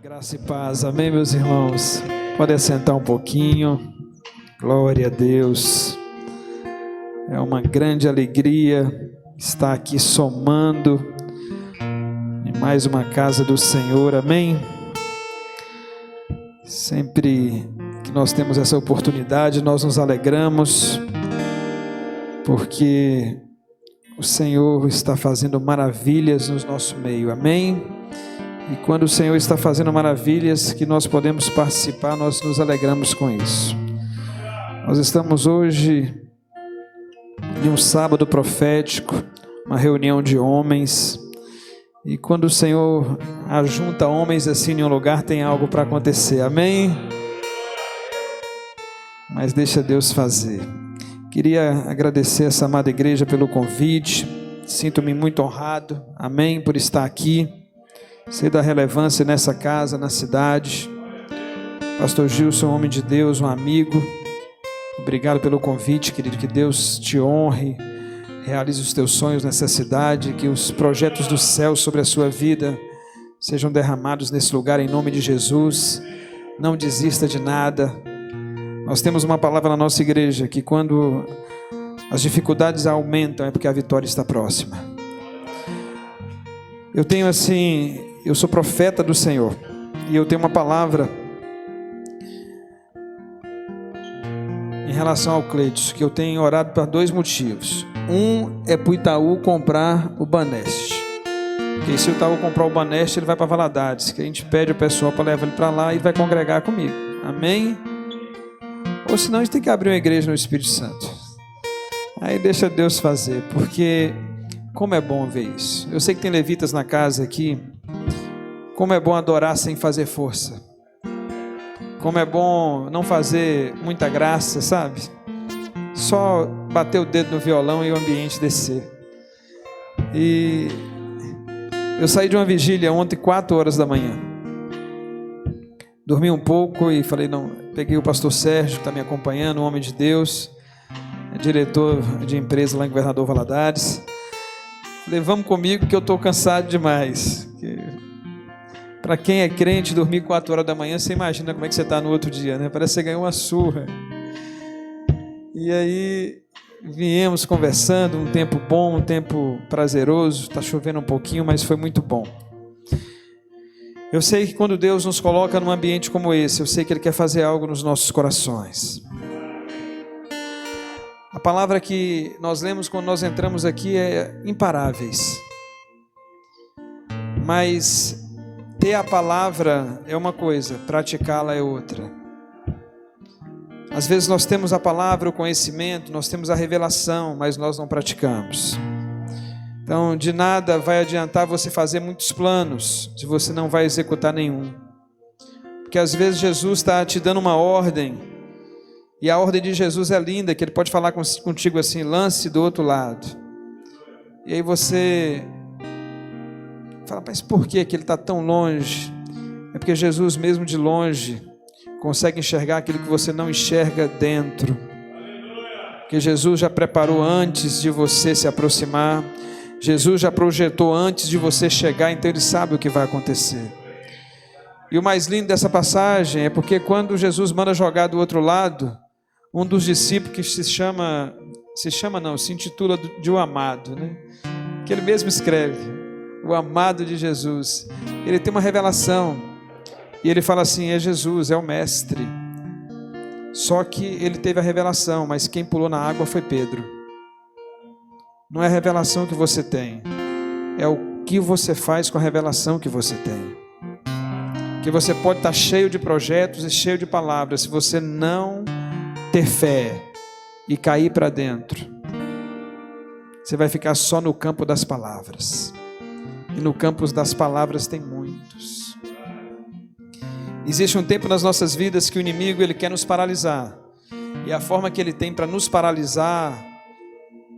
Graça e paz, amém, meus irmãos? Podem sentar um pouquinho. Glória a Deus. É uma grande alegria estar aqui somando em mais uma casa do Senhor, amém? Sempre que nós temos essa oportunidade, nós nos alegramos, porque o Senhor está fazendo maravilhas no nosso meio, amém? E quando o Senhor está fazendo maravilhas que nós podemos participar, nós nos alegramos com isso. Nós estamos hoje em um sábado profético, uma reunião de homens, e quando o Senhor ajunta homens assim em um lugar, tem algo para acontecer, amém? Mas deixa Deus fazer. Queria agradecer essa amada igreja pelo convite, sinto-me muito honrado, amém, por estar aqui. Sei da relevância nessa casa, na cidade. Pastor Gilson, homem de Deus, um amigo. Obrigado pelo convite, querido. Que Deus te honre, realize os teus sonhos nessa cidade, que os projetos do céu sobre a sua vida sejam derramados nesse lugar em nome de Jesus. Não desista de nada. Nós temos uma palavra na nossa igreja que quando as dificuldades aumentam é porque a vitória está próxima. Eu sou profeta do Senhor e eu tenho uma palavra em relação ao Cleiton, que eu tenho orado por dois motivos. Um é para o Itaú comprar o Banest, porque se o Itaú comprar o Banest, ele vai para Valadares, que a gente pede o pessoal para levar ele para lá e vai congregar comigo, amém? Ou senão a gente tem que abrir uma igreja no Espírito Santo. Aí deixa Deus fazer, porque como é bom ver isso. Eu sei que tem levitas na casa aqui. Como é bom adorar sem fazer força. Como é bom não fazer muita graça, sabe? Só bater o dedo no violão e o ambiente descer. E eu saí de uma vigília ontem, 4 horas da manhã. Dormi um pouco e falei, não, peguei o pastor Sérgio, que está me acompanhando, um homem de Deus, é diretor de empresa lá em Governador Valadares. Falei, vamos comigo que eu estou cansado demais. Para quem é crente, dormir 4 horas da manhã, você imagina como é que você está no outro dia, né? Parece que você ganhou uma surra. E aí, viemos conversando, um tempo bom, um tempo prazeroso. Está chovendo um pouquinho, mas foi muito bom. Eu sei que quando Deus nos coloca num ambiente como esse, eu sei que Ele quer fazer algo nos nossos corações. A palavra que nós lemos quando nós entramos aqui é imparáveis. Mas ter a palavra é uma coisa, praticá-la é outra. Às vezes nós temos a palavra, o conhecimento, nós temos a revelação, mas nós não praticamos. Então, de nada vai adiantar você fazer muitos planos, se você não vai executar nenhum. Porque às vezes Jesus está te dando uma ordem, e a ordem de Jesus é linda, que Ele pode falar contigo assim, lance do outro lado. E aí você fala, mas por que Ele está tão longe? É porque Jesus mesmo de longe consegue enxergar aquilo que você não enxerga dentro. Porque Jesus já preparou antes de você se aproximar. Jesus já projetou antes de você chegar, então Ele sabe o que vai acontecer. E o mais lindo dessa passagem é porque quando Jesus manda jogar do outro lado, um dos discípulos que se intitula de o amado, né? Que ele mesmo escreve, o amado de Jesus. Ele tem uma revelação e ele fala assim, é Jesus, é o mestre. Só que ele teve a revelação, mas quem pulou na água foi Pedro. Não é a revelação que você tem, é o que você faz com a revelação que você tem. Que você pode estar cheio de projetos e cheio de palavras, se você não ter fé e cair para dentro, você vai ficar só no campo das palavras. E no campo das palavras tem muitos. Existe um tempo nas nossas vidas que o inimigo ele quer nos paralisar. E a forma que ele tem para nos paralisar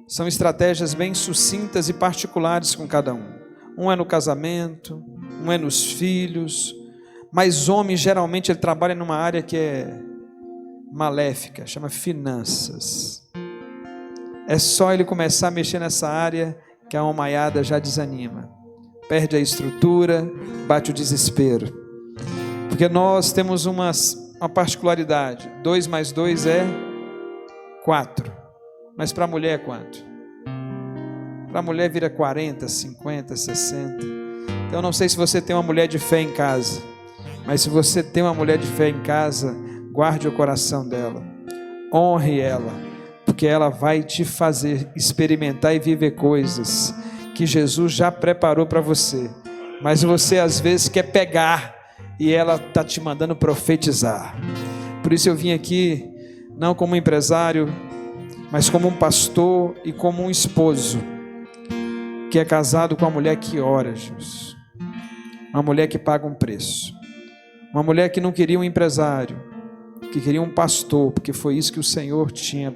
são estratégias bem sucintas e particulares com cada um. Um é no casamento, um é nos filhos. Mas homem geralmente ele trabalha numa área que é maléfica, chama finanças. É só ele começar a mexer nessa área que a almaiada já desanima. Perde a estrutura, bate o desespero. Porque nós temos uma particularidade. 2 mais 2 é 4. Mas para a mulher é quanto? Para a mulher vira 40, 50, 60. Então eu não sei se você tem uma mulher de fé em casa. Mas se você tem uma mulher de fé em casa, guarde o coração dela. Honre ela. Porque ela vai te fazer experimentar e viver coisas que Jesus já preparou para você. Mas você às vezes quer pegar e ela está te mandando profetizar. Por isso eu vim aqui, não como empresário, mas como um pastor e como um esposo, que é casado com uma mulher que ora, Jesus. Uma mulher que paga um preço. Uma mulher que não queria um empresário, que queria um pastor, porque foi isso que o Senhor tinha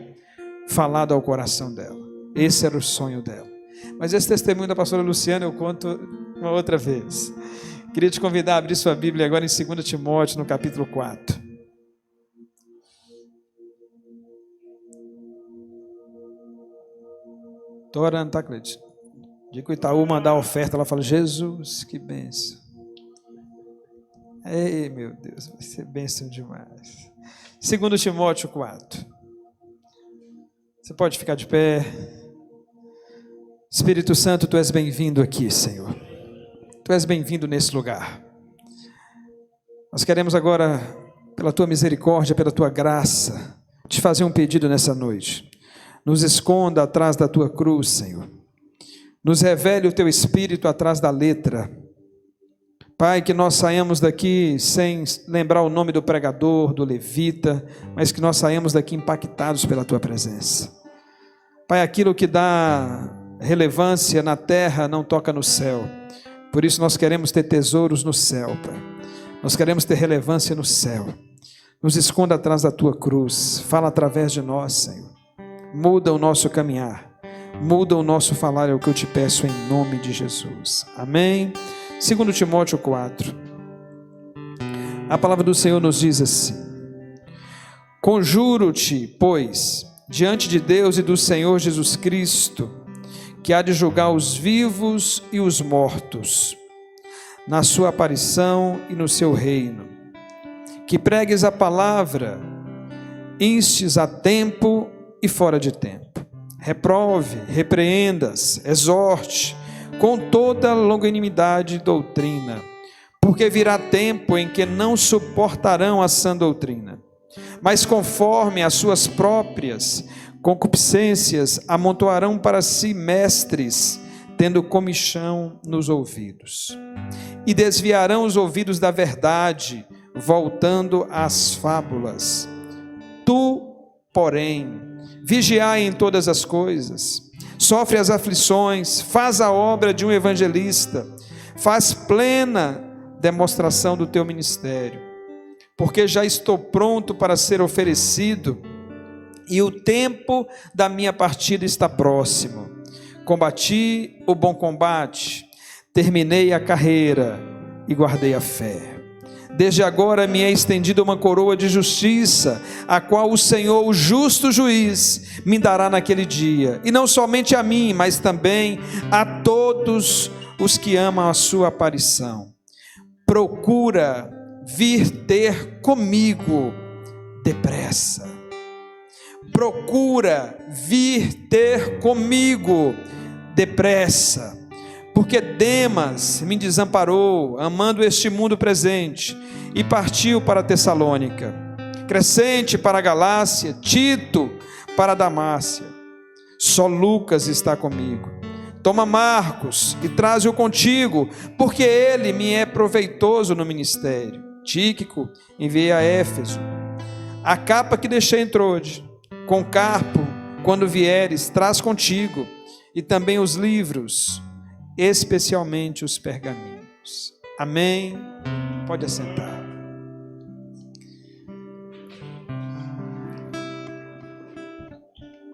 falado ao coração dela. Esse era o sonho dela. Mas esse testemunho da pastora Luciana eu conto uma outra vez. Queria te convidar a abrir sua Bíblia agora em 2 Timóteo, no capítulo 4. Estou orando, tá, Cleide? De que o Itaú mandar a oferta, ela fala: Jesus, que bênção. Ei, meu Deus, vai ser bênção demais. 2 Timóteo 4. Você pode ficar de pé. Espírito Santo, Tu és bem-vindo aqui, Senhor. Tu és bem-vindo nesse lugar. Nós queremos agora, pela Tua misericórdia, pela Tua graça, te fazer um pedido nessa noite. Nos esconda atrás da Tua cruz, Senhor. Nos revele o Teu Espírito atrás da letra. Pai, que nós saímos daqui sem lembrar o nome do pregador, do levita, mas que nós saímos daqui impactados pela Tua presença. Pai, aquilo que dá relevância na terra não toca no céu. Por isso nós queremos ter tesouros no céu, Pai. Nós queremos ter relevância no céu. Nos esconda atrás da Tua cruz. Fala através de nós, Senhor. Muda o nosso caminhar. Muda o nosso falar, é o que eu te peço em nome de Jesus. Amém. 2 Timóteo 4. A palavra do Senhor nos diz assim: Conjuro-te, pois, diante de Deus e do Senhor Jesus Cristo, que há de julgar os vivos e os mortos, na sua aparição e no seu reino, que pregues a palavra, instes a tempo e fora de tempo, reprove, repreendas, exorte, com toda longanimidade e doutrina, porque virá tempo em que não suportarão a sã doutrina, mas conforme as suas próprias concupiscências amontoarão para si mestres, tendo comichão nos ouvidos, e desviarão os ouvidos da verdade, voltando às fábulas. Tu, porém, vigiai em todas as coisas, sofre as aflições, faz a obra de um evangelista, faz plena demonstração do teu ministério, porque já estou pronto para ser oferecido, e o tempo da minha partida está próximo. Combati o bom combate, terminei a carreira e guardei a fé. Desde agora me é estendida uma coroa de justiça, a qual o Senhor, o justo juiz, me dará naquele dia, e não somente a mim, mas também a todos os que amam a sua aparição. Procura vir ter comigo depressa. Procura vir ter comigo depressa, porque Demas me desamparou, amando este mundo presente, e partiu para Tessalônica. Crescente para a Galácia, Tito para a Damácia. Só Lucas está comigo. Toma Marcos e traze-o contigo, porque ele me é proveitoso no ministério. Tíquico enviei a Éfeso. A capa que deixei em Trode, com Carpo, quando vieres, traz contigo, e também os livros, especialmente os pergaminhos. Amém? Pode assentar.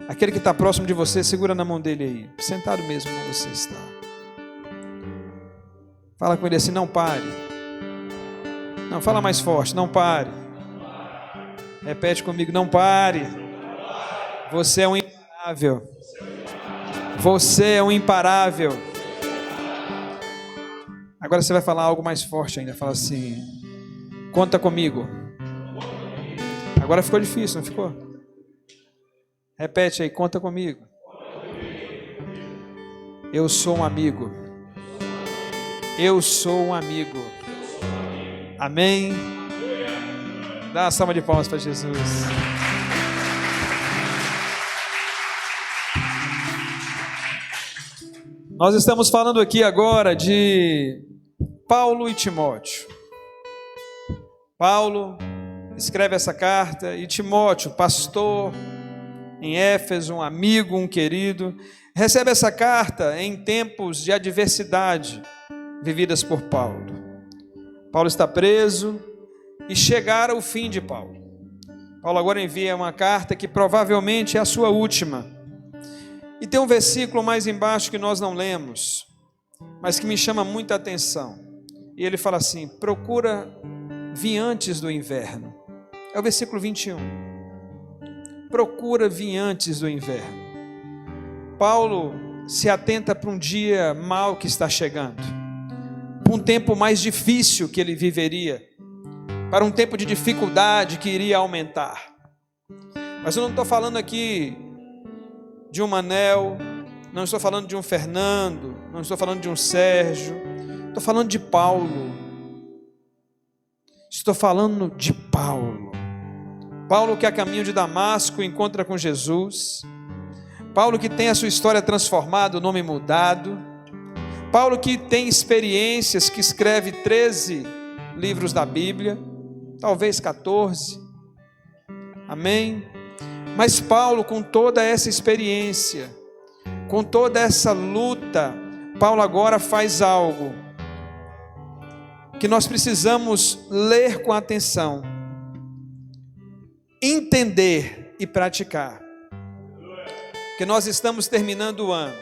Aquele que está próximo de você, segura na mão dele aí, sentado mesmo onde você está. Fala com ele assim: não pare. Não, fala mais forte: não pare. Repete comigo: não pare. Você é um imparável. Você é um imparável. Agora você vai falar algo mais forte ainda. Fala assim: Conta comigo. Agora ficou difícil, não ficou? Repete aí, conta comigo. Eu sou um amigo. Eu sou um amigo. Amém? Dá uma salva de palmas para Jesus. Nós estamos falando aqui agora de Paulo e Timóteo. Paulo escreve essa carta e Timóteo, pastor em Éfeso, um amigo, um querido, recebe essa carta em tempos de adversidade vividas por Paulo. Paulo está preso e chegara o fim de Paulo. Paulo agora envia uma carta que provavelmente é a sua última. E tem um versículo mais embaixo que nós não lemos, mas que me chama muita atenção. E ele fala assim: procura vir antes do inverno. É o versículo 21. Procura vir antes do inverno. Paulo se atenta para um dia mau que está chegando, para um tempo mais difícil que ele viveria, para um tempo de dificuldade que iria aumentar. Mas eu não estou falando aqui de um Manel, não estou falando de um Fernando, não estou falando de um Sérgio, estou falando de Paulo. Estou falando de Paulo. Paulo que a caminho de Damasco encontra com Jesus. Paulo que tem a sua história transformada, o nome mudado. Paulo que tem experiências, que escreve 13 livros da Bíblia, talvez 14. Amém? Mas Paulo, com toda essa experiência, com toda essa luta, Paulo agora faz algo que nós precisamos ler com atenção, entender e praticar. Porque nós estamos terminando o ano.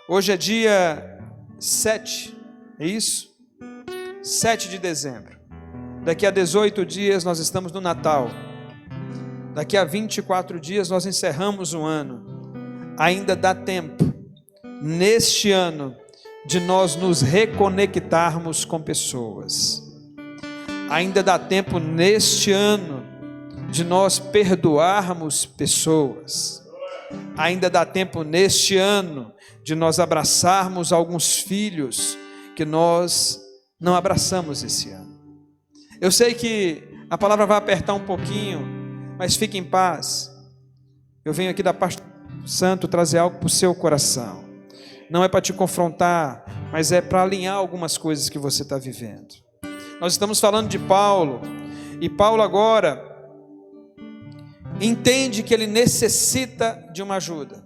Hoje é dia 7, é isso? 7 de dezembro. Daqui a 18 dias nós estamos no Natal. Daqui a 24 dias nós encerramos o ano. Ainda dá tempo, neste ano, de nós nos reconectarmos com pessoas. Ainda dá tempo neste ano de nós perdoarmos pessoas. Ainda dá tempo neste ano de nós abraçarmos alguns filhos que nós não abraçamos esse ano. Eu sei que a palavra vai apertar um pouquinho, mas fique em paz. Eu venho aqui da parte do Santo trazer algo para o seu coração. Não é para te confrontar, mas é para alinhar algumas coisas que você está vivendo. Nós estamos falando de Paulo, e Paulo agora entende que ele necessita de uma ajuda.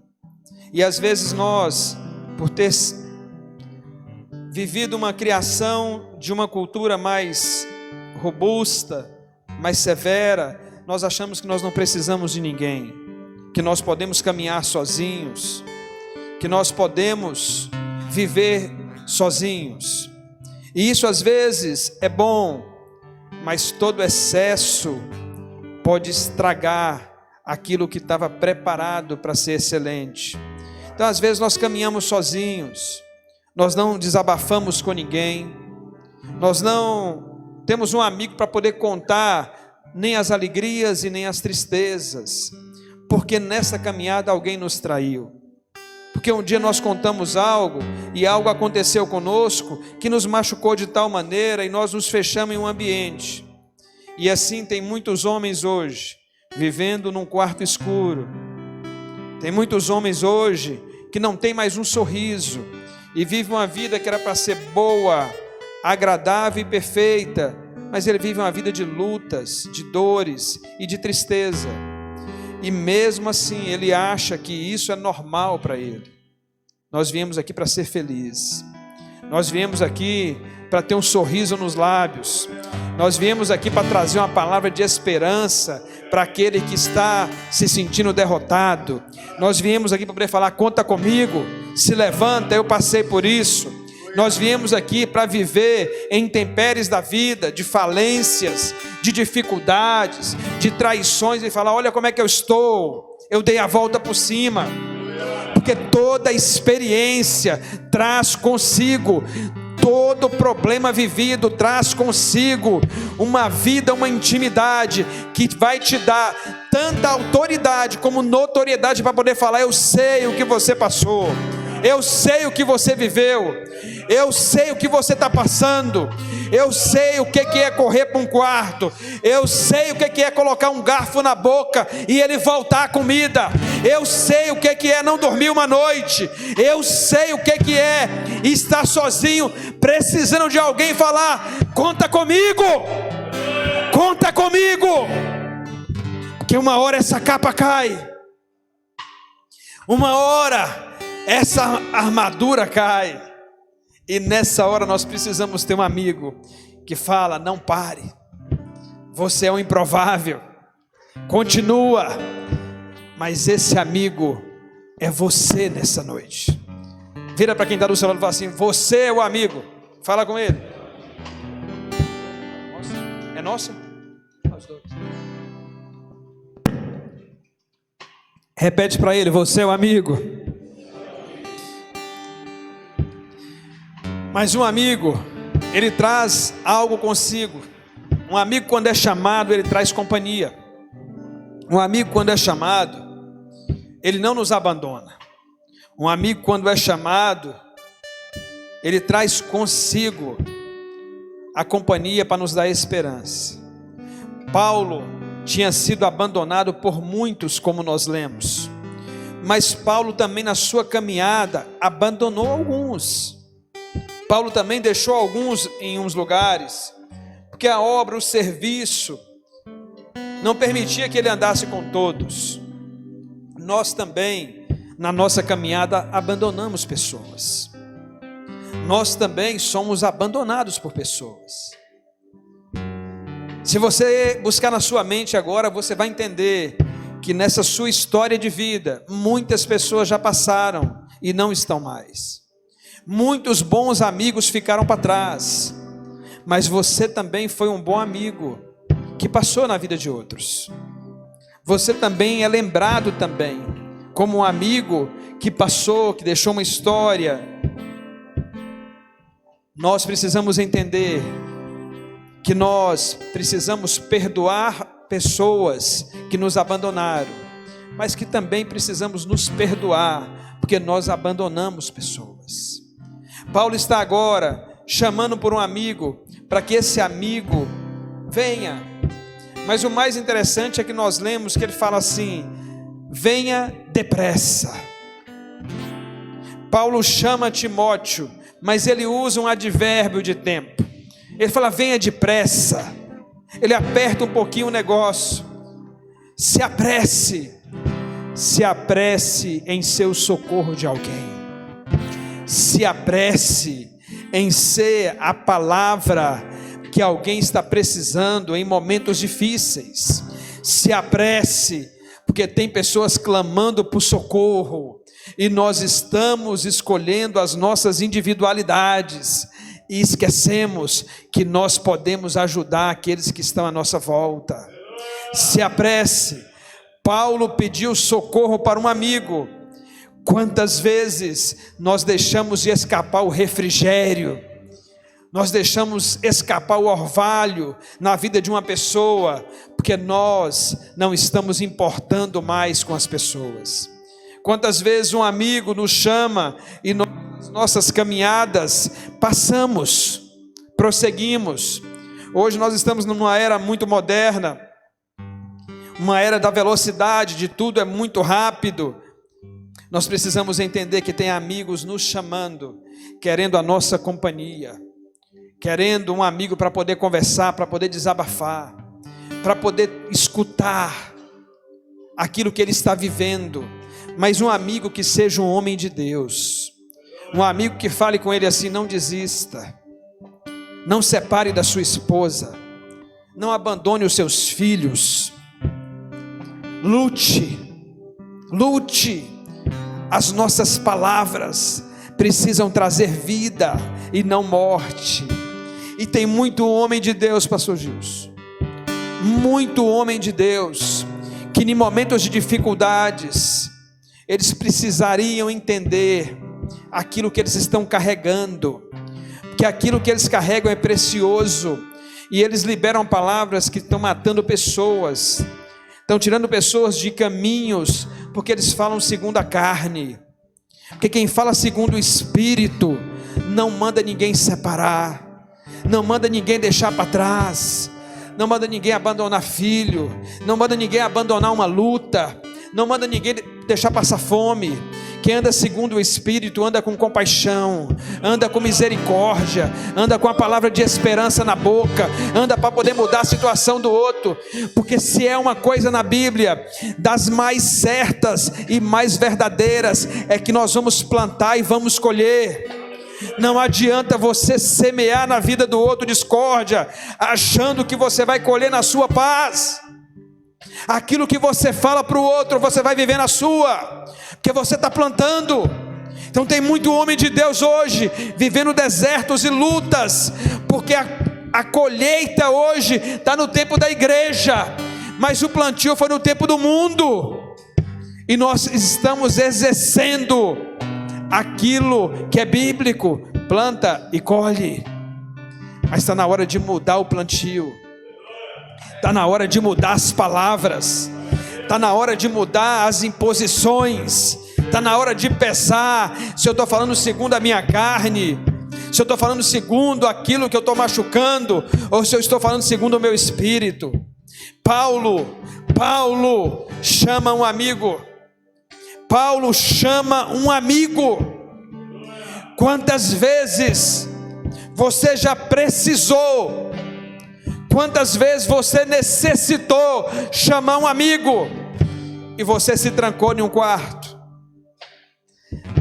E às vezes nós, por ter vivido uma criação de uma cultura mais robusta, mais severa, nós achamos que nós não precisamos de ninguém, que nós podemos caminhar sozinhos, que nós podemos viver sozinhos. E isso às vezes é bom, mas todo excesso pode estragar aquilo que estava preparado para ser excelente. Então às vezes nós caminhamos sozinhos, nós não desabafamos com ninguém, nós não temos um amigo para poder contar nem as alegrias e nem as tristezas, porque nessa caminhada alguém nos traiu. Porque um dia nós contamos algo e algo aconteceu conosco que nos machucou de tal maneira e nós nos fechamos em um ambiente. E assim tem muitos homens hoje vivendo num quarto escuro. Tem muitos homens hoje que não tem mais um sorriso e vivem uma vida que era para ser boa, agradável e perfeita, mas ele vive uma vida de lutas, de dores e de tristeza. E mesmo assim ele acha que isso é normal para ele. Nós viemos aqui para ser felizes. Nós viemos aqui para ter um sorriso nos lábios. Nós viemos aqui para trazer uma palavra de esperança para aquele que está se sentindo derrotado. Nós viemos aqui para poder falar: conta comigo, se levanta, eu passei por isso. Nós viemos aqui para viver em intempéries da vida, de falências, de dificuldades, de traições, e falar: olha como é que eu estou, eu dei a volta por cima. Porque toda experiência traz consigo Todo problema vivido traz consigo uma vida, uma intimidade que vai te dar tanta autoridade como notoriedade para poder falar: eu sei o que você passou, eu sei o que você viveu, eu sei o que você está passando, eu sei o que é correr para um quarto, eu sei o que é colocar um garfo na boca e ele voltar a comida, eu sei o que é não dormir uma noite, eu sei o que é estar sozinho, precisando de alguém falar: conta comigo, conta comigo, porque uma hora essa capa cai, uma hora essa armadura cai, e nessa hora nós precisamos ter um amigo que fala: não pare, você é um improvável, continua. Mas esse amigo é você nessa noite. Vira para quem está do seu lado e fala assim: você é o amigo. Fala com ele. É nosso? Nós dois. Repete para ele: você é o amigo. Mas um amigo, ele traz algo consigo. Um amigo, quando é chamado, ele traz companhia. Um amigo, quando é chamado, ele não nos abandona. Um amigo, quando é chamado, ele traz consigo a companhia para nos dar esperança. Paulo tinha sido abandonado por muitos, como nós lemos, mas Paulo também, na sua caminhada, abandonou alguns. Paulo também deixou alguns em uns lugares, porque a obra, o serviço, não permitia que ele andasse com todos. Nós também, na nossa caminhada, abandonamos pessoas. Nós também somos abandonados por pessoas. Se você buscar na sua mente agora, você vai entender que nessa sua história de vida, muitas pessoas já passaram e não estão mais. Muitos bons amigos ficaram para trás, mas você também foi um bom amigo que passou na vida de outros. Você também é lembrado também como um amigo que passou, que deixou uma história. Nós precisamos entender que nós precisamos perdoar pessoas que nos abandonaram, mas que também precisamos nos perdoar, porque nós abandonamos pessoas. Paulo está agora chamando por um amigo, para que esse amigo venha. Mas o mais interessante é que nós lemos que ele fala assim: venha depressa. Paulo chama Timóteo, mas ele usa um advérbio de tempo. Ele fala: venha depressa. Ele aperta um pouquinho o negócio. Se apresse em seu socorro de alguém. Se apresse em ser a palavra que alguém está precisando em momentos difíceis. Se apresse, porque tem pessoas clamando por socorro, e nós estamos escolhendo as nossas individualidades, e esquecemos que nós podemos ajudar aqueles que estão à nossa volta. Se apresse. Paulo pediu socorro para um amigo. Quantas vezes nós deixamos de escapar o refrigério, nós deixamos escapar o orvalho na vida de uma pessoa, porque nós não estamos importando mais com as pessoas. Quantas vezes um amigo nos chama e nas nossas caminhadas passamos, prosseguimos. Hoje nós estamos numa era muito moderna, uma era da velocidade, de tudo é muito rápido. Nós precisamos entender que tem amigos nos chamando, querendo a nossa companhia, querendo um amigo para poder conversar, para poder desabafar, para poder escutar aquilo que ele está vivendo. Mas um amigo que seja um homem de Deus, um amigo que fale com ele assim: não desista, não separe da sua esposa, não abandone os seus filhos, lute. As nossas palavras precisam trazer vida e não morte. E tem muito homem de Deus, pastor Gilson, muito homem de Deus, que em momentos de dificuldades, eles precisariam entender aquilo que eles estão carregando, que aquilo que eles carregam é precioso, e eles liberam palavras que estão matando pessoas, estão tirando pessoas de caminhos, porque eles falam segundo a carne. Porque quem fala segundo o Espírito não manda ninguém separar, não manda ninguém deixar para trás, não manda ninguém abandonar filho, não manda ninguém abandonar uma luta, não manda ninguém deixar passar fome. Quem anda segundo o Espírito anda com compaixão, anda com misericórdia, anda com a palavra de esperança na boca, anda para poder mudar a situação do outro. Porque se é uma coisa na Bíblia, das mais certas e mais verdadeiras, é que nós vamos plantar e vamos colher. Não adianta você semear na vida do outro discórdia, achando que você vai colher na sua paz. Aquilo que você fala para o outro, você vai viver na sua, porque você está plantando. Então tem muito homem de Deus hoje vivendo desertos e lutas, porque a colheita hoje está no tempo da igreja, mas o plantio foi no tempo do mundo, e nós estamos exercendo aquilo que é bíblico: planta e colhe. Mas está na hora de mudar o plantio, está na hora de mudar as palavras, está na hora de mudar as imposições, está na hora de pesar se eu estou falando segundo a minha carne, se eu estou falando segundo aquilo que eu estou machucando, ou se eu estou falando segundo o meu espírito. Paulo chama um amigo. Paulo chama um amigo. Quantas vezes você já precisou, quantas vezes você necessitou chamar um amigo, e você se trancou em um quarto,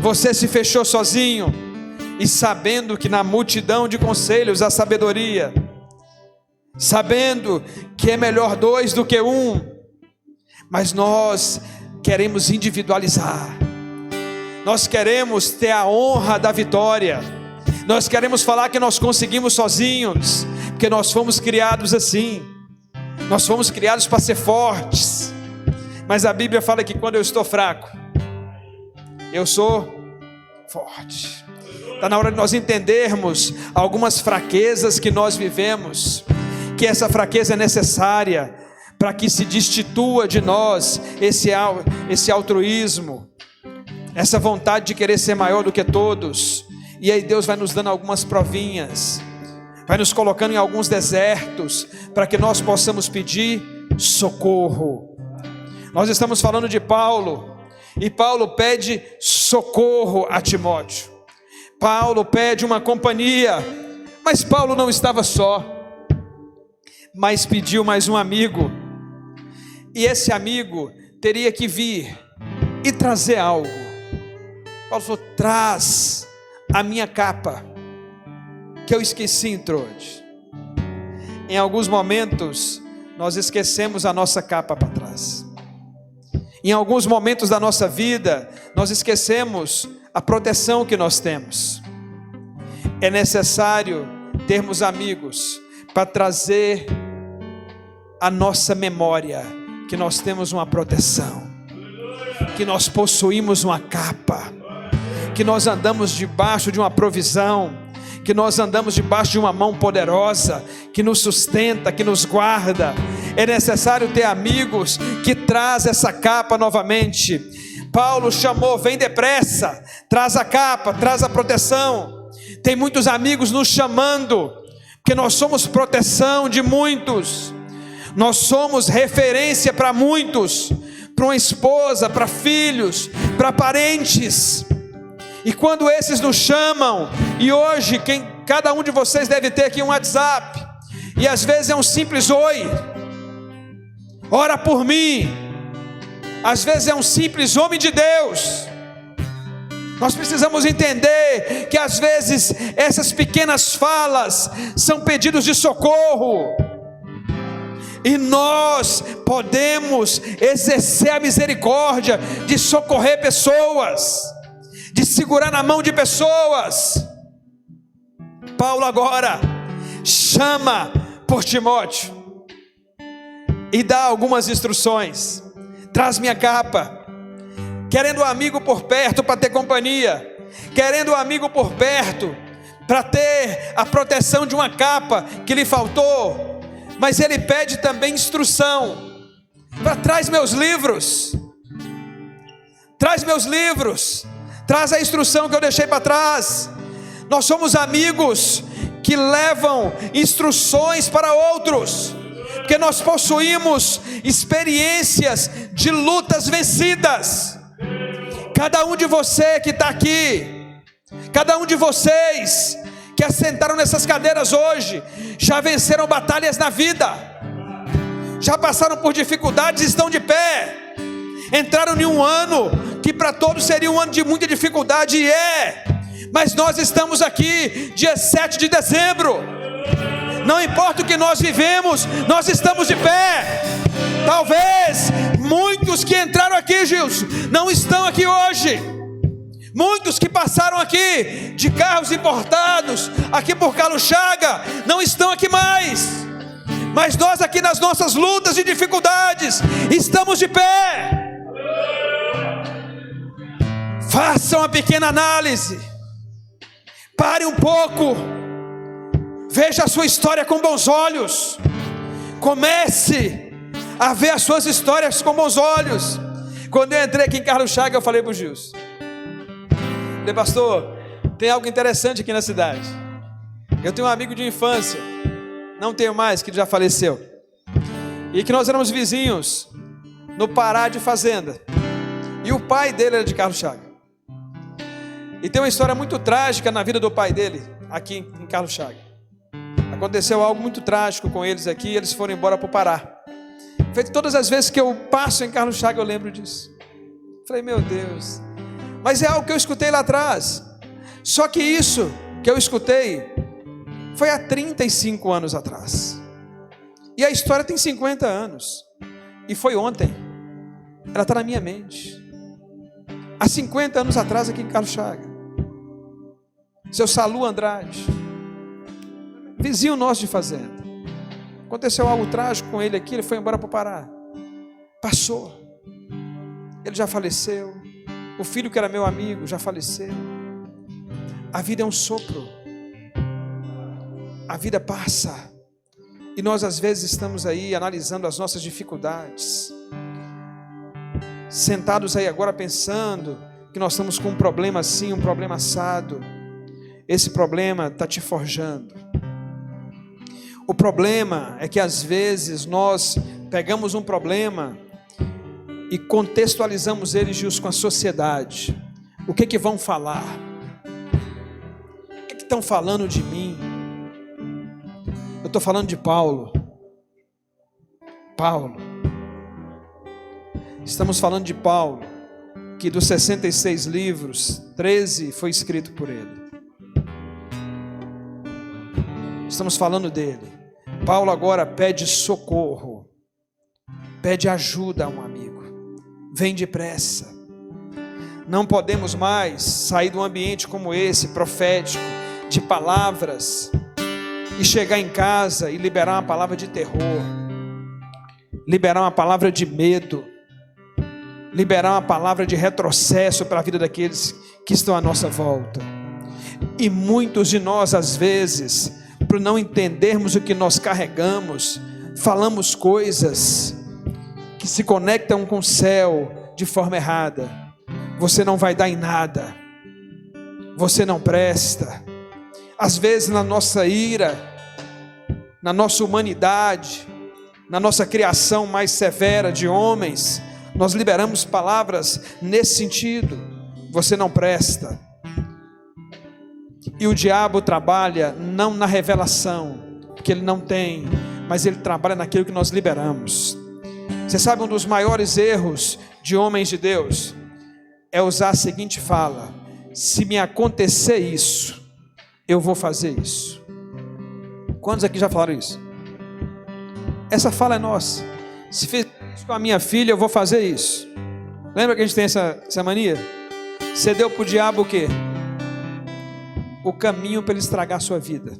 você se fechou sozinho, e sabendo que na multidão de conselhos há sabedoria, sabendo que é melhor dois do que um, mas nós queremos individualizar, nós queremos ter a honra da vitória, nós queremos falar que nós conseguimos sozinhos, porque nós fomos criados assim, nós fomos criados para ser fortes, mas a Bíblia fala que quando eu estou fraco, eu sou forte. Está na hora de nós entendermos algumas fraquezas que nós vivemos, que essa fraqueza é necessária para que se destitua de nós esse altruísmo, essa vontade de querer ser maior do que todos. E aí Deus vai nos dando algumas provinhas, vai nos colocando em alguns desertos, para que nós possamos pedir socorro. Nós estamos falando de Paulo, e Paulo pede socorro a Timóteo. Paulo pede uma companhia, mas Paulo não estava só, mas pediu mais um amigo, e esse amigo teria que vir e trazer algo. Paulo falou: traz a minha capa, que eu esqueci em Troade. Em alguns momentos nós esquecemos a nossa capa para trás. Em alguns momentos da nossa vida nós esquecemos a proteção que nós temos. É necessário termos amigos para trazer a nossa memória que nós temos uma proteção, que nós possuímos uma capa, que nós andamos debaixo de uma provisão, que nós andamos debaixo de uma mão poderosa, que nos sustenta, que nos guarda. É necessário ter amigos que trazem essa capa novamente. Paulo chamou: vem depressa, traz a capa, traz a proteção. Tem muitos amigos nos chamando, porque nós somos proteção de muitos, nós somos referência para muitos, para uma esposa, para filhos, para parentes. E quando esses nos chamam, e hoje cada um de vocês deve ter aqui um WhatsApp, e às vezes é um simples oi, ora por mim, às vezes é um simples homem de Deus. Nós precisamos entender que às vezes essas pequenas falas são pedidos de socorro, e nós podemos exercer a misericórdia de socorrer pessoas, de segurar na mão de pessoas. Paulo agora chama por Timóteo e dá algumas instruções: traz minha capa, querendo um amigo por perto para ter companhia, querendo um amigo por perto para ter a proteção de uma capa que lhe faltou, mas ele pede também instrução. Traz meus livros, traz meus livros, traz a instrução que eu deixei para trás. Nós somos amigos que levam instruções para outros, porque nós possuímos experiências de lutas vencidas. Cada um de você que está aqui, cada um de vocês que assentaram nessas cadeiras hoje, já venceram batalhas na vida, já passaram por dificuldades e estão de pé. Entraram em um ano que para todos seria um ano de muita dificuldade, e mas nós estamos aqui dia 7 de dezembro. Não importa o que nós vivemos, nós estamos de pé. Talvez muitos que entraram aqui, Gilson, não estão aqui hoje. Muitos que passaram aqui de carros importados, aqui por Carlos Chaga, não estão aqui mais. Mas nós aqui nas nossas lutas e dificuldades, estamos de pé. Faça uma pequena análise. Pare um pouco. Veja a sua história com bons olhos. Comece a ver as suas histórias com bons olhos. Quando eu entrei aqui em Carlos Chaga, eu falei para o Gilson: falei, pastor, tem algo interessante aqui na cidade. Eu tenho um amigo de infância, não tenho mais, que ele já faleceu, e que nós éramos vizinhos no Pará de fazenda, e o pai dele era de Carlos Chaga. E tem uma história muito trágica na vida do pai dele, aqui em Carlos Chaga. Aconteceu algo muito trágico com eles aqui, e eles foram embora para o Pará. Feito todas as vezes que eu passo em Carlos Chaga, eu lembro disso. Falei, meu Deus. Mas é algo que eu escutei lá atrás. Só que isso que eu escutei foi há 35 anos atrás. E a história tem 50 anos. E foi ontem. Ela está na minha mente. Há 50 anos atrás, aqui em Carlos Chaga. Seu Salu Andrade, vizinho nosso de fazenda. Aconteceu algo trágico com ele aqui, ele foi embora para o Pará. Passou. Ele já faleceu. O filho que era meu amigo já faleceu. A vida é um sopro. A vida passa. E nós às vezes estamos aí analisando as nossas dificuldades. Sentados aí agora pensando que nós estamos com um problema assim, um problema assado. Esse problema está te forjando. O problema é que às vezes nós pegamos um problema e contextualizamos ele, Gilson, com a sociedade. O que vão falar? O que estão falando de mim? Eu estou falando de Paulo. Estamos falando de Paulo, que dos 66 livros, 13 foi escrito por ele. Estamos falando dele. Paulo agora pede socorro, pede ajuda a um amigo. Vem depressa. Não podemos mais sair de um ambiente como esse, profético, de palavras, e chegar em casa e liberar uma palavra de terror, liberar uma palavra de medo, liberar uma palavra de retrocesso para a vida daqueles que estão à nossa volta. E muitos de nós, às vezes, por não entendermos o que nós carregamos, falamos coisas que se conectam com o céu de forma errada. Você não vai dar em nada, você não presta. Às vezes na nossa ira, na nossa humanidade, na nossa criação mais severa de homens, nós liberamos palavras nesse sentido. Você não presta. E o diabo trabalha não na revelação, porque ele não tem, mas ele trabalha naquilo que nós liberamos. Você sabe, um dos maiores erros de homens de Deus é usar a seguinte fala: se me acontecer isso, eu vou fazer isso. Quantos aqui já falaram isso? Essa fala é nossa. Se fizer isso com a minha filha, eu vou fazer isso. Lembra que a gente tem essa mania? Você deu para o diabo o quê? O caminho para ele estragar a sua vida.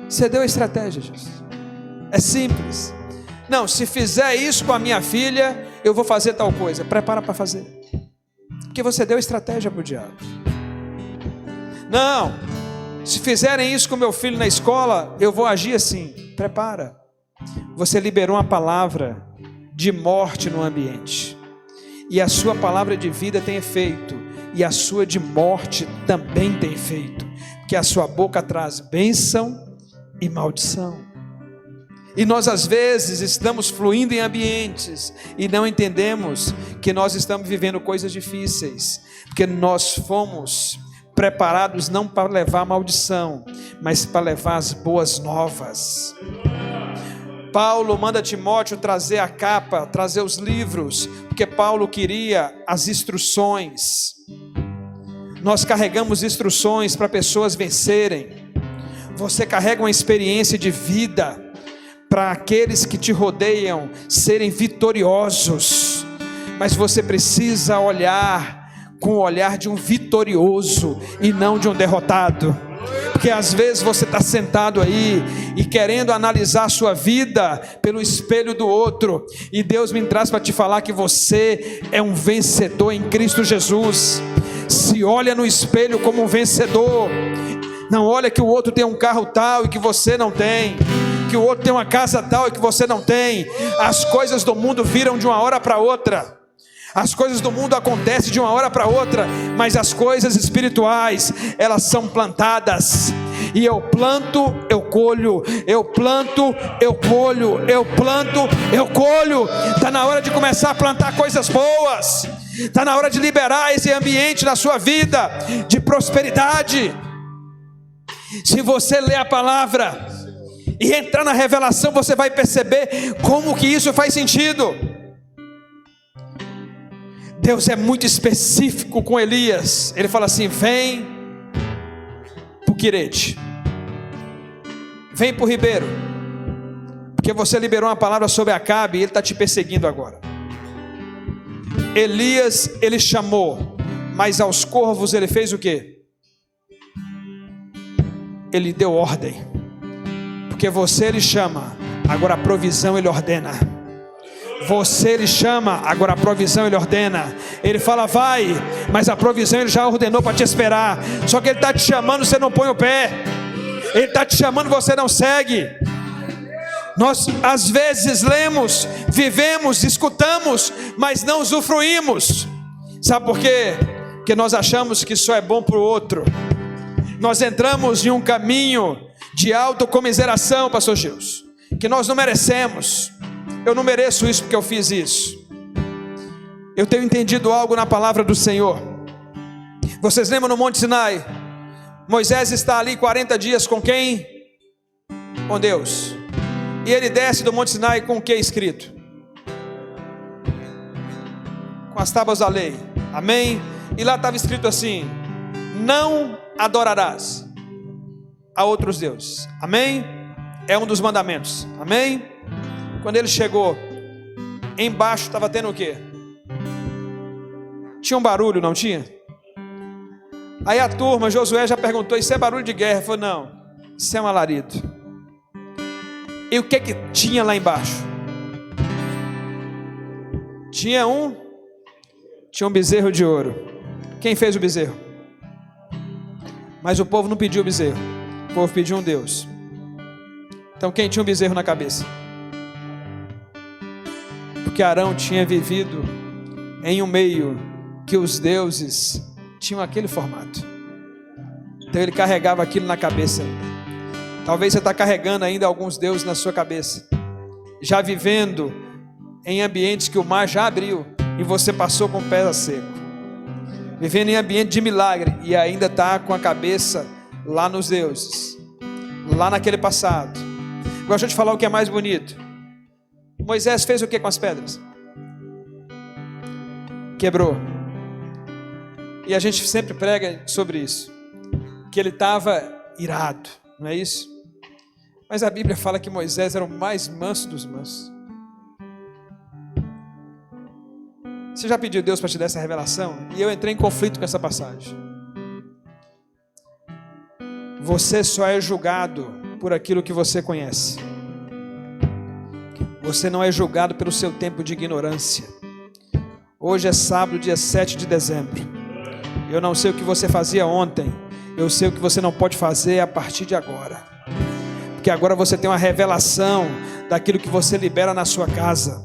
Você deu a estratégia, Jesus. É simples. Não, se fizer isso com a minha filha, eu vou fazer tal coisa. Prepara para fazer. Porque você deu a estratégia para o diabo. Não, se fizerem isso com meu filho na escola, eu vou agir assim. Prepara. Você liberou uma palavra de morte no ambiente, e a sua palavra de vida tem efeito, e a sua de morte também tem efeito, porque a sua boca traz bênção e maldição. E nós às vezes estamos fluindo em ambientes e não entendemos que nós estamos vivendo coisas difíceis, porque nós fomos preparados não para levar maldição, mas para levar as boas novas. Paulo manda Timóteo trazer a capa, trazer os livros, porque Paulo queria as instruções. Nós carregamos instruções para pessoas vencerem. Você carrega uma experiência de vida para aqueles que te rodeiam serem vitoriosos, mas você precisa olhar com o olhar de um vitorioso e não de um derrotado. Porque às vezes você está sentado aí e querendo analisar a sua vida pelo espelho do outro, e Deus me traz para te falar que você é um vencedor em Cristo Jesus. Se olha no espelho como um vencedor, não olha que o outro tem um carro tal e que você não tem, que o outro tem uma casa tal e que você não tem. As coisas do mundo viram de uma hora para outra, as coisas do mundo acontecem de uma hora para outra, mas as coisas espirituais, elas são plantadas. E eu planto, eu colho, eu planto, eu colho, eu planto, eu colho. Está na hora de começar a plantar coisas boas. Está na hora de liberar esse ambiente na sua vida de prosperidade. Se você ler a palavra e entrar na revelação, você vai perceber como que isso faz sentido. Deus é muito específico com Elias. Ele fala assim: vem para o Quirete, vem para o ribeiro, porque você liberou uma palavra sobre Acabe e ele está te perseguindo agora. Elias, ele chamou, mas aos corvos ele fez o quê? Ele deu ordem. Porque você ele chama, agora a provisão ele ordena. Você ele chama, agora a provisão ele ordena. Ele fala vai, mas a provisão ele já ordenou para te esperar. Só que ele está te chamando, você não põe o pé. Ele está te chamando, você não segue. Nós às vezes lemos, vivemos, escutamos, mas não usufruímos. Sabe por quê? Porque nós achamos que isso é bom para o outro. Nós entramos em um caminho de autocomiseração, pastor Gilson, que nós não merecemos. Eu não mereço isso porque eu fiz isso. Eu tenho entendido algo na palavra do Senhor. Vocês lembram no Monte Sinai? Moisés está ali 40 dias com quem? Com Deus. E ele desce do Monte Sinai com o que escrito? Com as tábuas da lei. Amém? E lá estava escrito assim: não adorarás a outros deuses. Amém? É um dos mandamentos. Amém? Quando ele chegou, embaixo estava tendo o quê? Tinha um barulho, não tinha? Aí a turma, Josué já perguntou: isso é barulho de guerra? Ele falou: não, isso é um alarido. E o que que tinha lá embaixo? Tinha um bezerro de ouro. Quem fez o bezerro? Mas o povo não pediu o bezerro, o povo pediu um Deus. Então quem tinha um bezerro na cabeça? Porque Arão tinha vivido em um meio que os deuses tinham aquele formato. Então ele carregava aquilo na cabeça ainda. Talvez você está carregando ainda alguns deuses na sua cabeça, já vivendo em ambientes que o mar já abriu e você passou com o pé seco, vivendo em ambiente de milagre e ainda está com a cabeça lá nos deuses, lá naquele passado. Agora deixa eu te falar o que é mais bonito. Moisés fez o que com as pedras? Quebrou. E a gente sempre prega sobre isso, que ele estava irado, não é isso? Mas a Bíblia fala que Moisés era o mais manso dos mansos. Você já pediu a Deus para te dar essa revelação? E eu entrei em conflito com essa passagem. Você só é julgado por aquilo que você conhece. Você não é julgado pelo seu tempo de ignorância. Hoje é sábado, dia 7 de dezembro. Eu não sei o que você fazia ontem. Eu sei o que você não pode fazer a partir de agora, porque agora você tem uma revelação daquilo que você libera na sua casa.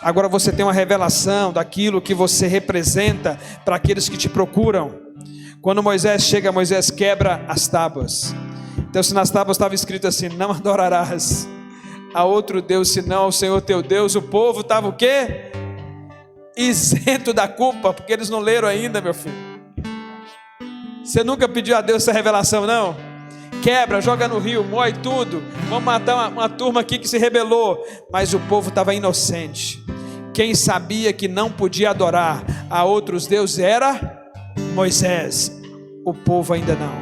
Agora você tem uma revelação daquilo que você representa para aqueles que te procuram. Quando Moisés chega, Moisés quebra as tábuas. Então, se nas tábuas estava escrito assim: não adorarás a outro Deus senão ao Senhor teu Deus, o povo estava o quê? Isento da culpa, porque eles não leram ainda, meu filho. Você nunca pediu a Deus essa revelação, não? Quebra, joga no rio, moe tudo. Vamos matar uma turma aqui que se rebelou. Mas o povo estava inocente. Quem sabia que não podia adorar a outros deuses era Moisés. O povo ainda não.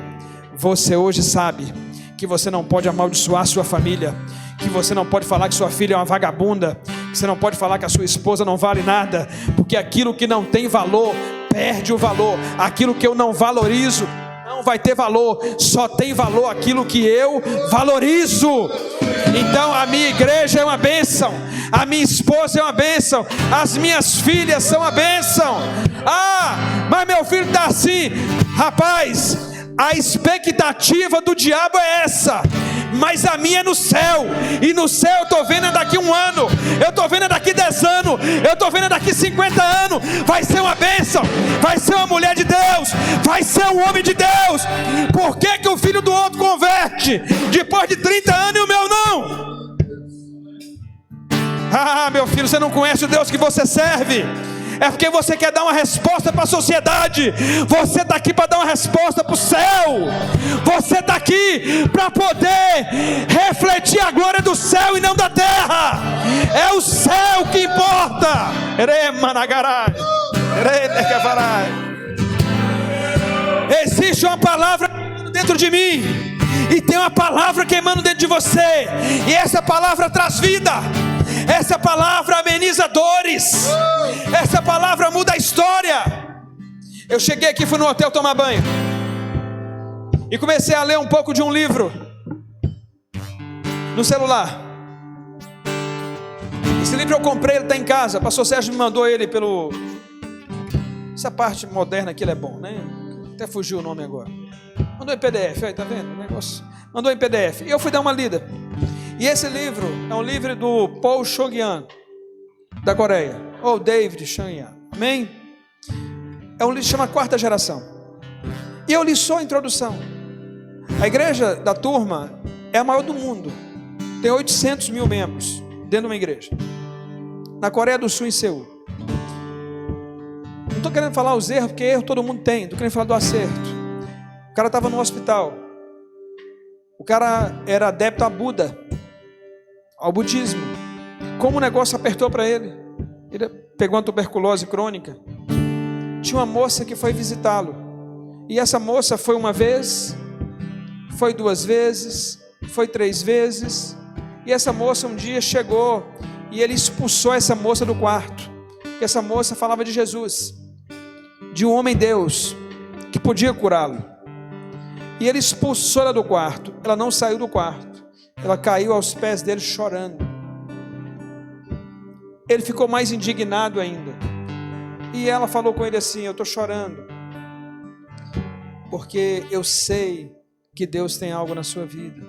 Você hoje sabe que você não pode amaldiçoar sua família, que você não pode falar que sua filha é uma vagabunda, que você não pode falar que a sua esposa não vale nada, porque aquilo que não tem valor perde o valor. Aquilo que eu não valorizo não vai ter valor. Só tem valor aquilo que eu valorizo. Então a minha igreja é uma bênção, a minha esposa é uma bênção, as minhas filhas são uma bênção. Mas meu filho está assim. Rapaz, a expectativa do diabo é essa, mas a minha é no céu. E no céu eu estou vendo daqui 1 ano, eu estou vendo daqui 10 anos, eu estou vendo daqui 50 anos. Vai ser uma bênção, vai ser uma mulher de Deus, vai ser um homem de Deus. Por que que o filho do outro converte depois de 30 anos e o meu não? Meu filho, você não conhece o Deus que você serve. É porque você quer dar uma resposta para a sociedade. Você está aqui para dar uma resposta para o céu. Você está aqui para poder refletir a glória do céu e não da terra. É o céu que importa. Existe uma palavra dentro de mim, e tem uma palavra queimando dentro de você, e essa palavra traz vida. Essa palavra ameniza dores. Essa palavra muda a história. Eu cheguei aqui, fui no hotel tomar banho e comecei a ler um pouco de um livro no celular. Esse livro eu comprei, ele está em casa. O pastor Sérgio me mandou ele pelo... Essa parte moderna aqui, ele é bom, né? Até fugiu o nome agora. Mandou em PDF, aí tá vendo o negócio? Mandou em PDF, e eu fui dar uma lida. E esse livro é um livro do Paul Chong-yan, da Coreia, ou David Chong-yan, amém? É um livro que chama Quarta Geração. E eu li só a introdução. A igreja da turma é a maior do mundo. Tem 800 mil membros dentro de uma igreja, na Coreia do Sul, em Seul. Não estou querendo falar os erros, porque erro todo mundo tem. Estou querendo falar do acerto. O cara estava no hospital. O cara era adepto a Buda, ao budismo. Como o negócio apertou para ele, ele pegou uma tuberculose crônica. Tinha uma moça que foi visitá-lo, e essa moça foi 1 vez, foi 2 vezes, foi 3 vezes. E essa moça um dia chegou e ele expulsou essa moça do quarto, porque essa moça falava de Jesus, de um homem Deus que podia curá-lo. E ele expulsou ela do quarto. Ela não saiu do quarto, ela caiu aos pés dele chorando. Ele ficou mais indignado ainda, e ela falou com ele assim: eu estou chorando porque eu sei que Deus tem algo na sua vida.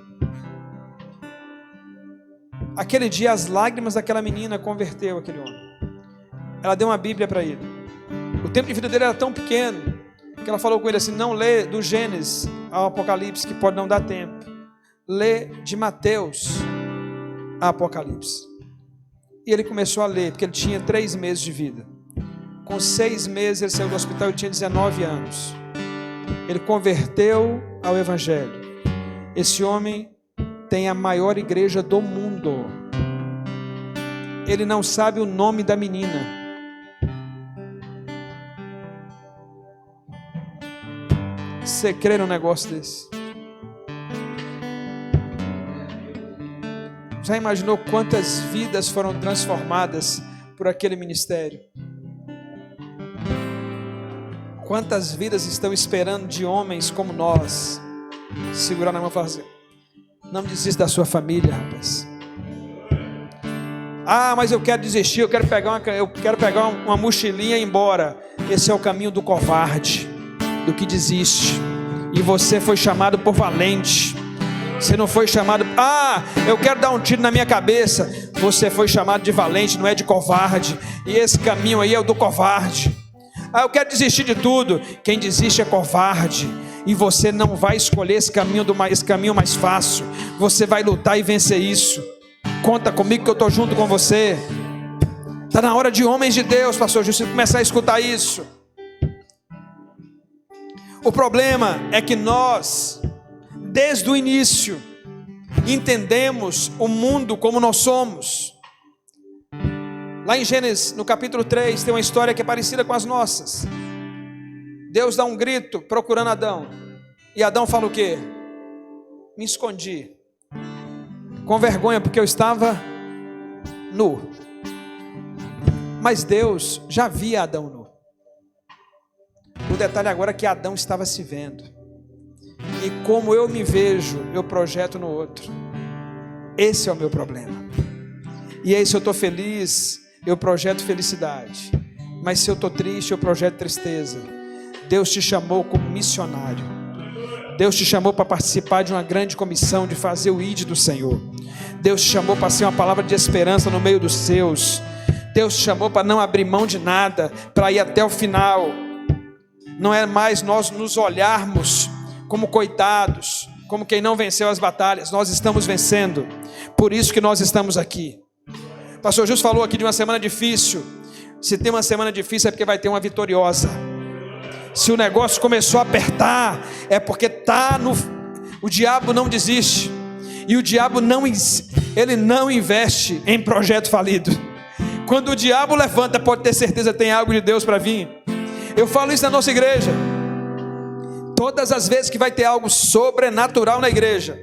Aquele dia as lágrimas daquela menina converteu aquele homem. Ela deu uma Bíblia para ele. O tempo de vida dele era tão pequeno que ela falou com ele assim: não lê do Gênesis ao Apocalipse, que pode não dar tempo. Lê de Mateus a Apocalipse. E ele começou a ler, porque ele tinha 3 meses de vida. Com 6 meses ele saiu do hospital e tinha 19 anos. Ele converteu ao Evangelho. Esse homem tem a maior igreja do mundo. Ele não sabe o nome da menina. Você crê num negócio desse? Já imaginou quantas vidas foram transformadas por aquele ministério? Quantas vidas estão esperando de homens como nós segurar na mão e falar assim: não desista da sua família, rapaz. Mas eu quero desistir, eu quero pegar uma mochilinha e ir embora. Esse é o caminho do covarde, do que desiste. E você foi chamado por valente. Você não foi chamado, eu quero dar um tiro na minha cabeça. Você foi chamado de valente, não é de covarde. E esse caminho aí é o do covarde. Eu quero desistir de tudo. Quem desiste é covarde. E você não vai escolher esse caminho mais fácil. Você vai lutar e vencer isso. Conta comigo que eu estou junto com você. Está na hora de homens de Deus, pastor Gil, você começar a escutar isso. O problema é que nós, desde o início, entendemos o mundo como nós somos. Lá em Gênesis, no capítulo 3, tem uma história que é parecida com as nossas. Deus dá um grito procurando Adão. E Adão fala o quê? Me escondi, com vergonha, porque eu estava nu. Mas Deus já via Adão nu. O detalhe agora é que Adão estava se vendo. E como eu me vejo, eu projeto no outro. Esse é o meu problema. E aí, se eu estou feliz, eu projeto felicidade. Mas se eu estou triste, eu projeto tristeza. Deus te chamou como missionário. Deus te chamou para participar de uma grande comissão, de fazer o ID do Senhor. Deus te chamou para ser uma palavra de esperança no meio dos seus. Deus te chamou para não abrir mão de nada, para ir até o final. Não é mais nós nos olharmos como coitados, como quem não venceu as batalhas. Nós estamos vencendo, por isso que nós estamos aqui. O pastor Justo falou aqui de uma semana difícil. Se tem uma semana difícil é porque vai ter uma vitoriosa. Se o negócio começou a apertar, é porque o diabo não desiste. E o diabo ele não investe em projeto falido. Quando o diabo levanta, pode ter certeza que tem algo de Deus para vir. Eu falo isso na nossa igreja. Todas as vezes que vai ter algo sobrenatural na igreja,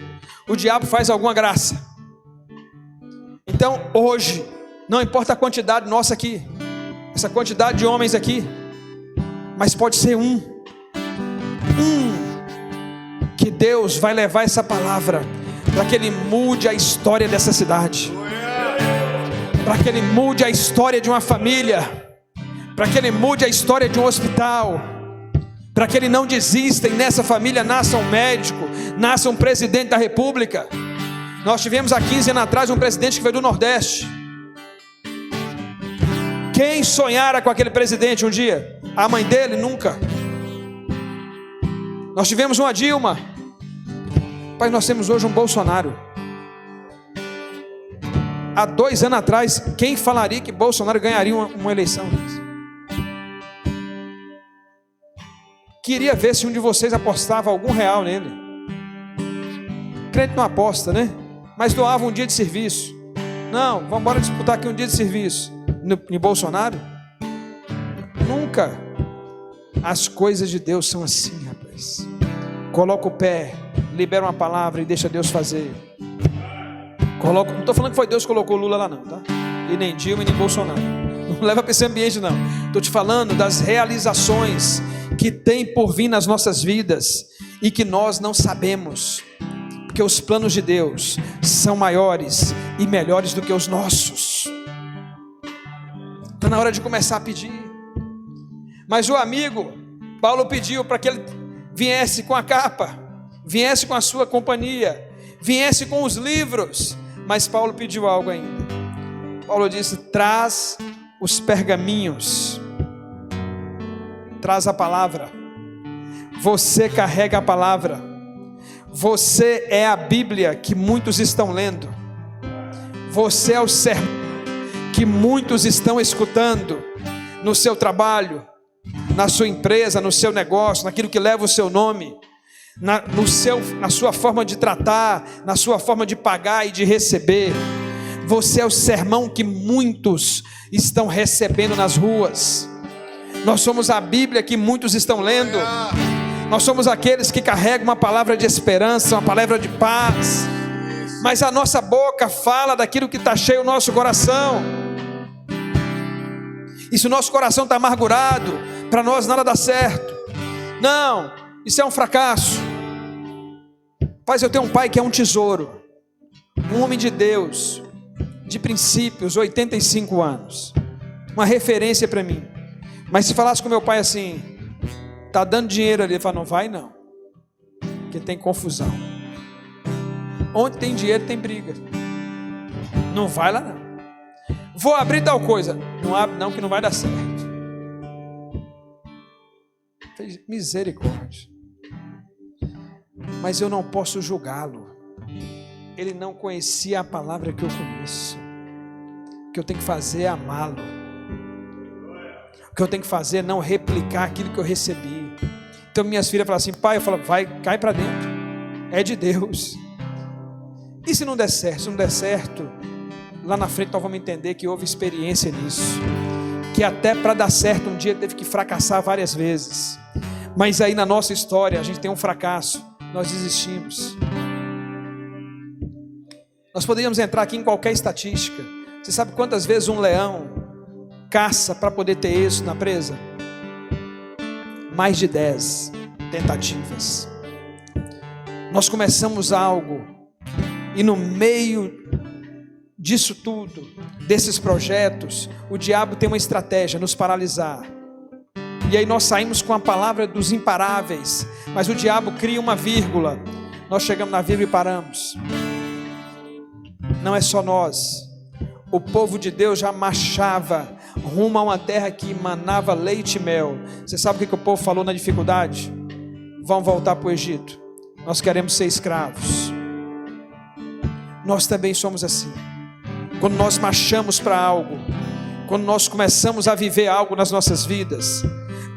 o diabo faz alguma graça. Então hoje, não importa a quantidade nossa aqui, essa quantidade de homens aqui, mas pode ser que Deus vai levar essa palavra para que Ele mude a história dessa cidade, para que Ele mude a história de uma família, para que Ele mude a história de um hospital, para que Ele não desista e nessa família nasça um médico, nasça um presidente da república. Nós tivemos há 15 anos atrás um presidente que veio do Nordeste. Quem sonhara com aquele presidente um dia? A mãe dele? Nunca. Nós tivemos uma Dilma. Mas nós temos hoje um Bolsonaro. Há 2 anos atrás, quem falaria que Bolsonaro ganharia uma eleição? Queria ver se um de vocês apostava algum real nele. Crente não aposta, né? Mas doava um dia de serviço. Não, vamos embora disputar aqui um dia de serviço. Em Bolsonaro? Nunca. As coisas de Deus são assim, rapaz. Coloca o pé, libera uma palavra e deixa Deus fazer. Não estou falando que foi Deus que colocou Lula lá não, tá? E nem Dilma e nem Bolsonaro. Não leva para esse ambiente não. Estou te falando das realizações que tem por vir nas nossas vidas e que nós não sabemos. Porque os planos de Deus são maiores e melhores do que os nossos. Está na hora de começar a pedir. Mas o amigo, Paulo pediu para que ele viesse com a capa, viesse com a sua companhia, viesse com os livros. Mas Paulo pediu algo ainda. Paulo disse: traz os pergaminhos, traz a palavra. Você carrega a palavra. Você é a Bíblia que muitos estão lendo. Você é o sermão que muitos estão escutando no seu trabalho, na sua empresa, no seu negócio, naquilo que leva o seu nome, na sua forma de tratar, na sua forma de pagar e de receber. Você é o sermão que muitos estão recebendo nas ruas. Nós somos a Bíblia que muitos estão lendo. Nós somos aqueles que carregam uma palavra de esperança, uma palavra de paz. Mas a nossa boca fala daquilo que está cheio o nosso coração. E se o nosso coração está amargurado, para nós nada dá certo. Não, isso é um fracasso. Paz, eu tenho um pai que é um tesouro, um homem de Deus, de princípios, 85 anos, uma referência para mim. Mas se falasse com meu pai assim: tá dando dinheiro ali, ele fala: não vai não. que tem confusão. Onde tem dinheiro tem briga. Não vai lá não. Vou abrir tal coisa. Não abre não, que não vai dar certo. Misericórdia. Mas eu não posso julgá-lo. Ele não conhecia a palavra que eu conheço. O que eu tenho que fazer é amá-lo. O que eu tenho que fazer é não replicar aquilo que eu recebi. Então minhas filhas falam assim: pai, eu falo, vai, cai para dentro. É de Deus. E se não der certo? Se não der certo, lá na frente nós vamos entender que houve experiência nisso. Que até para dar certo um dia teve que fracassar várias vezes. Mas aí na nossa história a gente tem um fracasso. Nós desistimos. Nós poderíamos entrar aqui em qualquer estatística. Você sabe quantas vezes um leão caça para poder ter êxito na presa? Mais de 10 tentativas. Nós começamos algo e no meio disso tudo, desses projetos, o diabo tem uma estratégia, nos paralisar. E aí nós saímos com a palavra dos imparáveis, mas o diabo cria uma vírgula. Nós chegamos na vírgula e paramos. Não é só nós. O povo de Deus já marchava rumo a uma terra que manava leite e mel. Você sabe o que o povo falou na dificuldade? Vão voltar para o Egito. Nós queremos ser escravos. Nós também somos assim. Quando nós marchamos para algo, quando nós começamos a viver algo nas nossas vidas,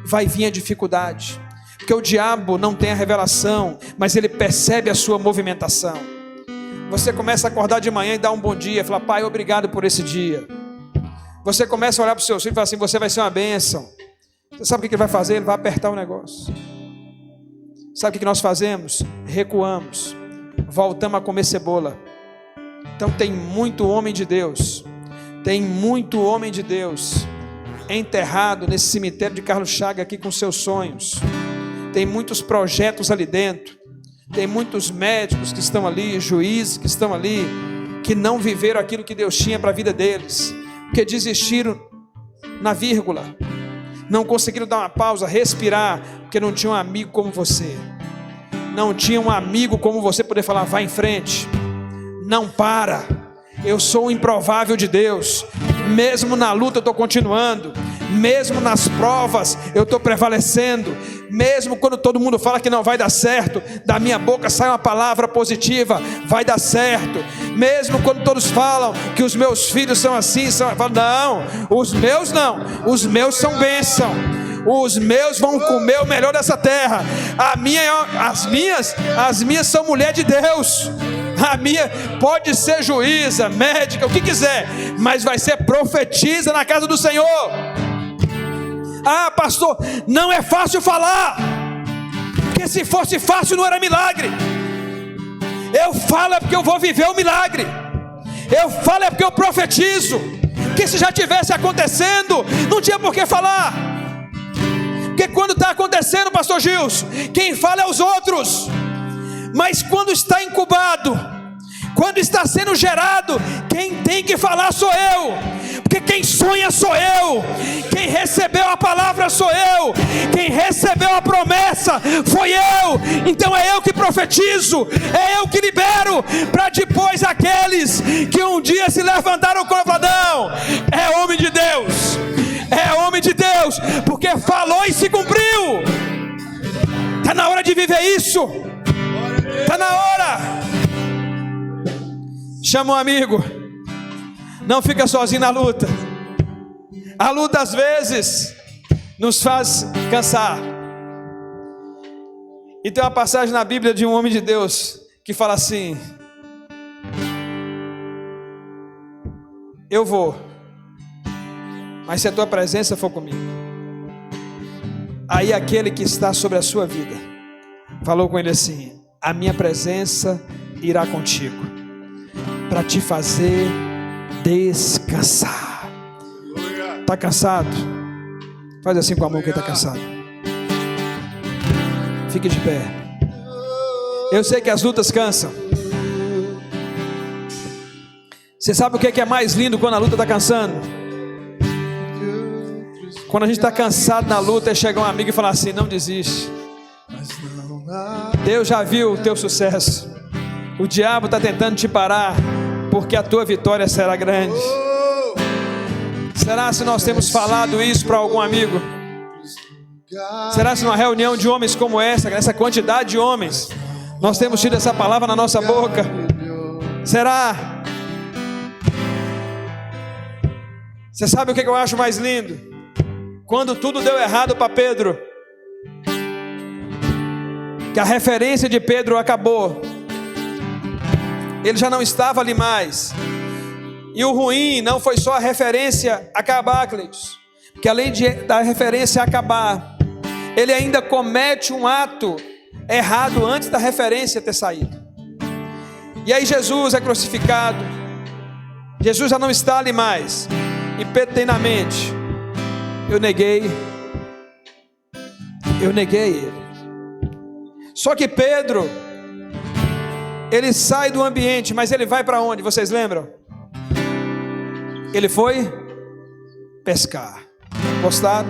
vai vir a dificuldade. Porque o diabo não tem a revelação, mas ele percebe a sua movimentação. Você começa a acordar de manhã e dar um bom dia, falar: pai, obrigado por esse dia. Você começa a olhar para o seu filho e falar assim: você vai ser uma bênção. Você sabe o que ele vai fazer? Ele vai apertar o negócio. Sabe o que nós fazemos? Recuamos, voltamos a comer cebola. Então tem muito homem de Deus, enterrado nesse cemitério de Carlos Chagas aqui com seus sonhos. Tem muitos projetos ali dentro. Tem muitos médicos que estão ali, juízes que estão ali, que não viveram aquilo que Deus tinha para a vida deles, porque desistiram na vírgula, não conseguiram dar uma pausa, respirar, porque não tinha um amigo como você. Não tinha um amigo como você poder falar: vai em frente, não para. Eu sou o improvável de Deus. Mesmo na luta eu estou continuando. Mesmo nas provas eu estou prevalecendo. Mesmo quando todo mundo fala que não vai dar certo, da minha boca sai uma palavra positiva: vai dar certo. Mesmo quando todos falam que os meus filhos são assim, não, os meus não. Os meus são bênção. Os meus vão comer o melhor dessa terra. As minhas são mulher de Deus. A minha pode ser juíza, médica, o que quiser, mas vai ser profetisa na casa do Senhor. Ah, pastor, não é fácil falar, porque se fosse fácil não era milagre. Eu falo é porque eu vou viver o milagre. Eu falo é porque eu profetizo. Porque se já tivesse acontecendo, não tinha por que falar. Porque quando está acontecendo, pastor Gilson, quem fala é os outros. Mas quando está incubado, quando está sendo gerado, quem tem que falar sou eu. Porque quem sonha sou eu. Quem recebeu a palavra sou eu. Quem recebeu a promessa foi eu. Então é eu que profetizo, é eu que libero, para depois aqueles que um dia se levantaram com o não, é homem de Deus. É homem de Deus, porque falou e se cumpriu. Está na hora de viver isso. Está na hora. Chama um amigo. Não fica sozinho na luta. A luta às vezes nos faz cansar. E tem uma passagem na Bíblia de um homem de Deus que fala assim: eu vou, mas se a tua presença for comigo. Aí aquele que está sobre a sua vida falou com ele assim: a minha presença irá contigo, para te fazer descansar. Está cansado? Faz assim com a mão quem está cansado. Fique de pé. Eu sei que as lutas cansam. Você sabe o que é mais lindo quando a luta está cansando? Quando a gente está cansado na luta, chega um amigo e fala assim: não desiste. Mas não Deus já viu o teu sucesso. O diabo está tentando te parar, porque a tua vitória será grande. Será se nós temos falado isso para algum amigo? Será se numa reunião de homens como essa quantidade de homens, nós temos tido essa palavra na nossa boca? Será? Você sabe o que eu acho mais lindo? Quando tudo deu errado para Pedro, que a referência de Pedro acabou, ele já não estava ali mais. E o ruim não foi só a referência acabar, Cleiton, porque além da referência acabar, ele ainda comete um ato errado antes da referência ter saído. E aí Jesus é crucificado, Jesus já não está ali mais, e Pedro tem na mente: eu neguei ele. Só que Pedro, ele sai do ambiente, mas ele vai para onde? Vocês lembram? Ele foi pescar. Gostaram?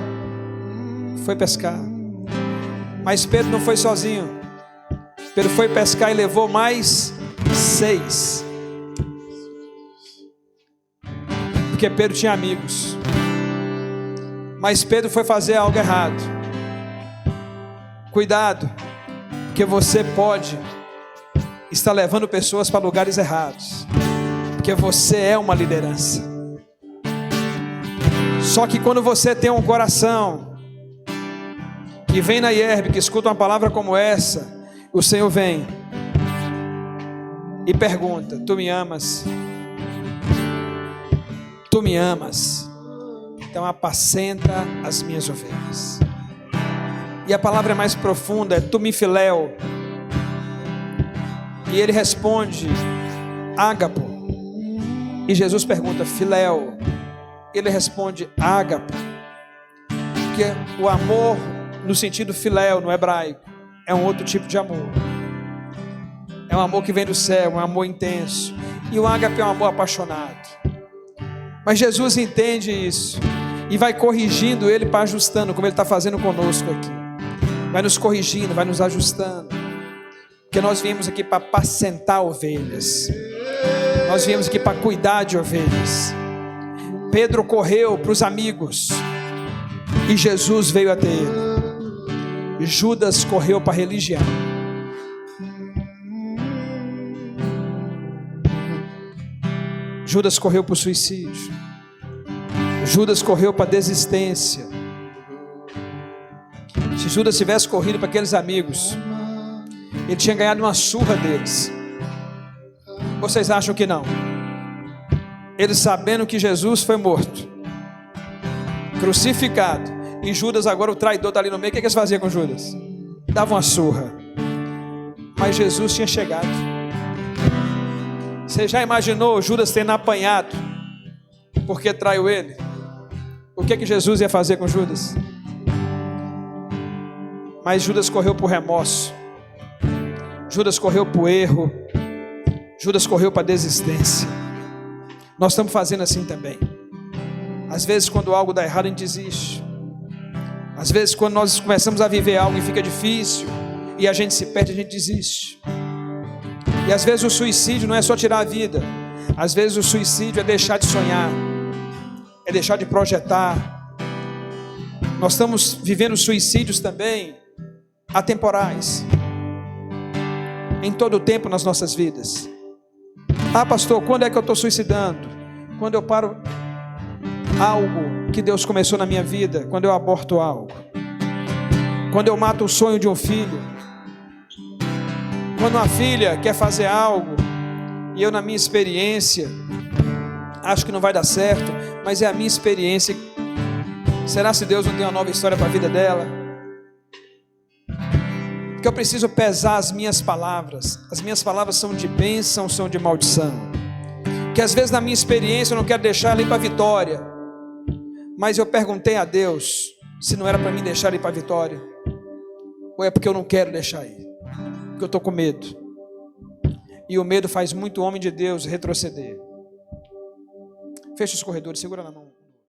Foi pescar. Mas Pedro não foi sozinho. Pedro foi pescar e levou mais 6. Porque Pedro tinha amigos. Mas Pedro foi fazer algo errado. Cuidado, porque você pode estar levando pessoas para lugares errados, porque você é uma liderança. Só que quando você tem um coração que vem na IERB, que escuta uma palavra como essa, o Senhor vem e pergunta: tu me amas? Tu me amas? Então apacenta as minhas ovelhas. E a palavra mais profunda é tu me filéu. E ele responde ágapo. E Jesus pergunta filéu. Ele responde ágapo. Porque o amor no sentido filéu no hebraico é um outro tipo de amor. É um amor que vem do céu, um amor intenso. E o ágape é um amor apaixonado. Mas Jesus entende isso e vai corrigindo ele para ajustando, como ele está fazendo conosco aqui. Vai nos corrigindo, vai nos ajustando. Porque nós viemos aqui para apacentar ovelhas. Nós viemos aqui para cuidar de ovelhas. Pedro correu para os amigos e Jesus veio até ele. Judas correu para a religião. Judas correu para o suicídio. Judas correu para a desistência. Se Judas tivesse corrido para aqueles amigos, ele tinha ganhado uma surra deles. Vocês acham que não? Eles sabendo que Jesus foi morto, crucificado, e Judas agora o traidor está ali no meio, o que eles faziam com Judas? Davam uma surra. Mas Jesus tinha chegado. Você já imaginou Judas tendo apanhado porque traiu ele? O que Jesus ia fazer com Judas? Mas Judas correu para o remorso. Judas correu para o erro. Judas correu para a desistência. Nós estamos fazendo assim também. Às vezes quando algo dá errado a gente desiste. Às vezes quando nós começamos a viver algo e fica difícil e a gente se perde, a gente desiste. E às vezes o suicídio não é só tirar a vida. Às vezes o suicídio é deixar de sonhar, é deixar de projetar. Nós estamos vivendo suicídios também atemporais, em todo o tempo nas nossas vidas. Ah, pastor, quando é que eu estou suicidando? Quando eu paro algo que Deus começou na minha vida, quando eu aborto algo, quando eu mato o sonho de um filho, quando uma filha quer fazer algo e eu, na minha experiência, acho que não vai dar certo, mas é a minha experiência. Será se Deus não tem uma nova história para a vida dela? Porque eu preciso pesar as minhas palavras. As minhas palavras são de bênção, são de maldição. Que às vezes na minha experiência eu não quero deixar ela ir para a vitória, mas eu perguntei a Deus se não era para mim deixar ela ir para a vitória, ou é porque eu não quero deixar ir, porque eu estou com medo. E o medo faz muito homem de Deus retroceder. Fecha os corredores, segura na mão.